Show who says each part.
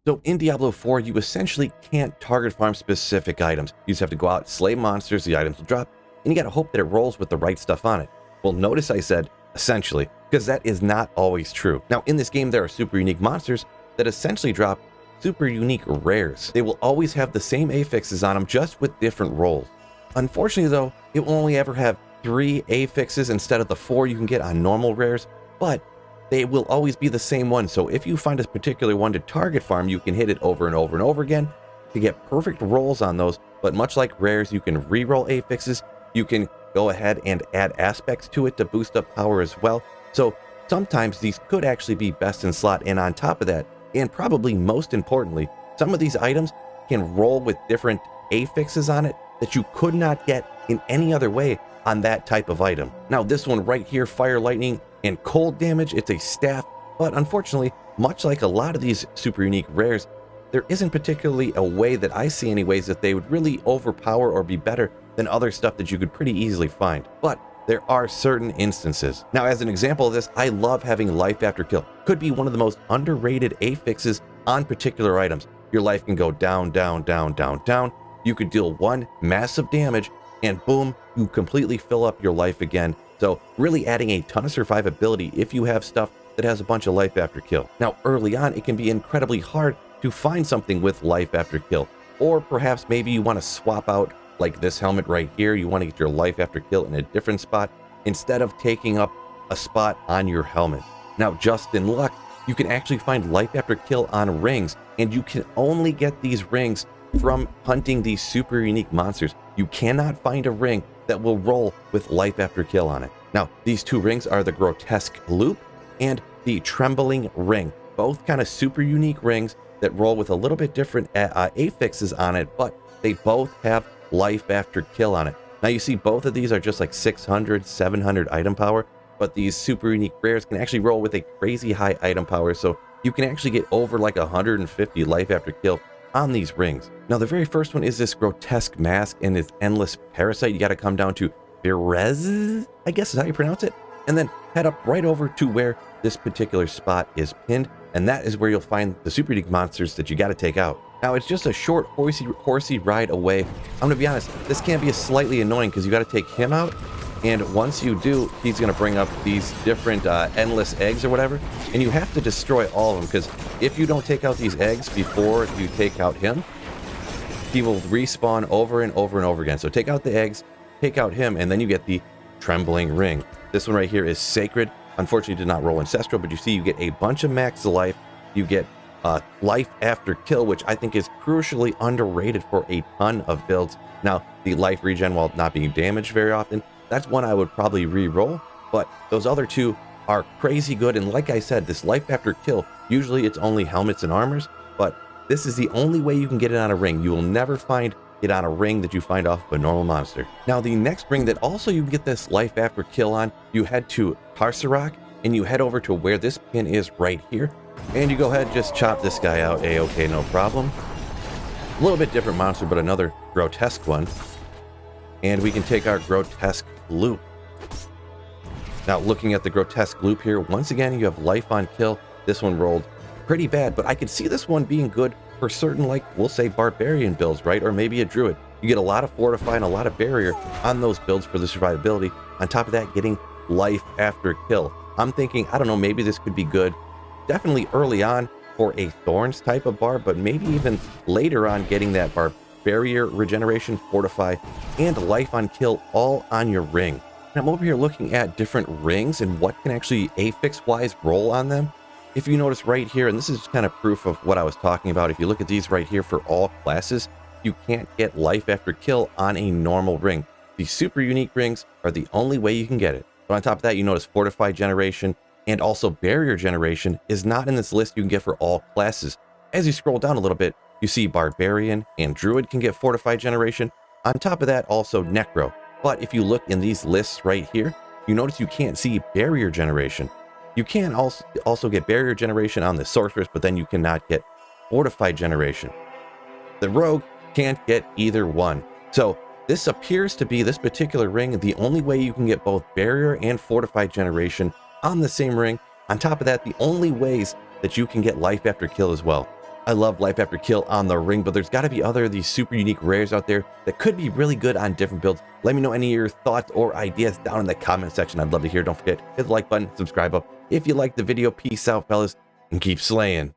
Speaker 1: So in Diablo 4, you essentially can't target farm specific items. You just have to go out, slay monsters, the items will drop, and you gotta hope that it rolls with the right stuff on it. Well, notice I said essentially, because that is not always true. Now, in this game, there are super unique monsters that essentially drop super unique rares. They will always have the same affixes on them, just with different rolls. Unfortunately, though, it will only ever have 3 affixes instead of the 4 you can get on normal rares, but they will always be the same one. So if you find a particular one to target farm, you can hit it over and over and over again to get perfect rolls on those. But much like rares, you can re-roll affixes. You can go ahead and add aspects to it to boost up power as well. So sometimes these could actually be best in slot. And on top of that, and probably most importantly, some of these items can roll with different affixes on it that you could not get in any other way on that type of item. Now this one right here, fire, lightning, and cold damage, it's a staff, but unfortunately, much like a lot of these super unique rares, there isn't particularly a way that I see anyways that they would really overpower or be better than other stuff that you could pretty easily find. But there are certain instances. Now, as an example of this, I love having life after kill. Could be one of the most underrated affixes on particular items. Your life can go down, down, down, down, down. You could deal 1 massive damage and boom, you completely fill up your life again. So really adding a ton of survivability if you have stuff that has a bunch of life after kill. Now, early on, it can be incredibly hard to find something with life after kill. Or perhaps maybe you want to swap out like this helmet right here. You want to get your life after kill in a different spot instead of taking up a spot on your helmet. Now, just in luck, you can actually find life after kill on rings, and you can only get these rings from hunting these super unique monsters. You cannot find a ring that will roll with life after kill on it. Now, these 2 rings are the Grotesque Loop and the Trembling Ring, both kind of super unique rings that roll with a little bit different affixes on it, but they both have life after kill on it. Now you see both of these are just like 600, 700 item power, but these super unique rares can actually roll with a crazy high item power, so you can actually get over like 150 life after kill on these rings. Now the very first one is this Grotesque Mask and its Endless Parasite. You got to come down to PERIPHERALS, I guess is how you pronounce it, and then head up right over to where this particular spot is pinned, and that is where you'll find the super unique monsters that you got to take out. Now it's just a short horsey ride away. I'm gonna be honest, this can be slightly annoying because you got to take him out, and once you do, he's gonna bring up these different endless eggs or whatever, and you have to destroy all of them, because if you don't take out these eggs before you take out him, he will respawn over and over and over again. So take out the eggs, take out him, and then you get the Trembling Ring. This one right here is sacred. Unfortunately, did not roll ancestral, but you see you get a bunch of max life. You get life after kill, which I think is crucially underrated for a ton of builds. Now, the life regen, while not being damaged very often, that's one I would probably re-roll, but those other 2 are crazy good. And like I said, this life after kill, usually it's only helmets and armors, but this is the only way you can get it on a ring. You will never find it on a ring that you find off of a normal monster. Now, the next ring that also you can get this life after kill on, you head to Tarsarak, and you head over to where this pin is right here, and you go ahead and just chop this guy out. A-okay, no problem. A little bit different monster, but another grotesque one. And we can take our Grotesque Loop. Now, looking at the Grotesque Loop here, once again, you have life on kill. This one rolled pretty bad, but I could see this one being good for certain, like, we'll say barbarian builds, right? Or maybe a druid. You get a lot of fortify and a lot of barrier on those builds for the survivability. On top of that, getting life after kill. I'm thinking, I don't know, maybe this could be good. Definitely early on for a Thorns type of bar, but maybe even later on getting that barrier, regeneration, fortify, and life on kill all on your ring. And I'm over here looking at different rings and what can actually affix-wise roll on them. If you notice right here, and this is kind of proof of what I was talking about, if you look at these right here for all classes, you can't get life after kill on a normal ring. These super unique rings are the only way you can get it. But on top of that, you notice fortify generation and also barrier generation is not in this list you can get for all classes. As you scroll down a little bit, you see barbarian and druid can get fortify generation. On top of that, also necro. But if you look in these lists right here, you notice you can't see barrier generation. You can also get barrier generation on the sorceress, but then you cannot get fortify generation. The rogue can't get either one. So this appears to be, this particular ring, the only way you can get both barrier and fortify generation on the same ring. On top of that, the only ways that you can get life after kill as well. I love Life After Kill on the Ring, but there's got to be other of these super unique rares out there that could be really good on different builds. Let me know any of your thoughts or ideas down in the comment section. I'd love to hear. Don't forget, hit the like button, subscribe up if you liked the video. Peace out, fellas, and keep slaying.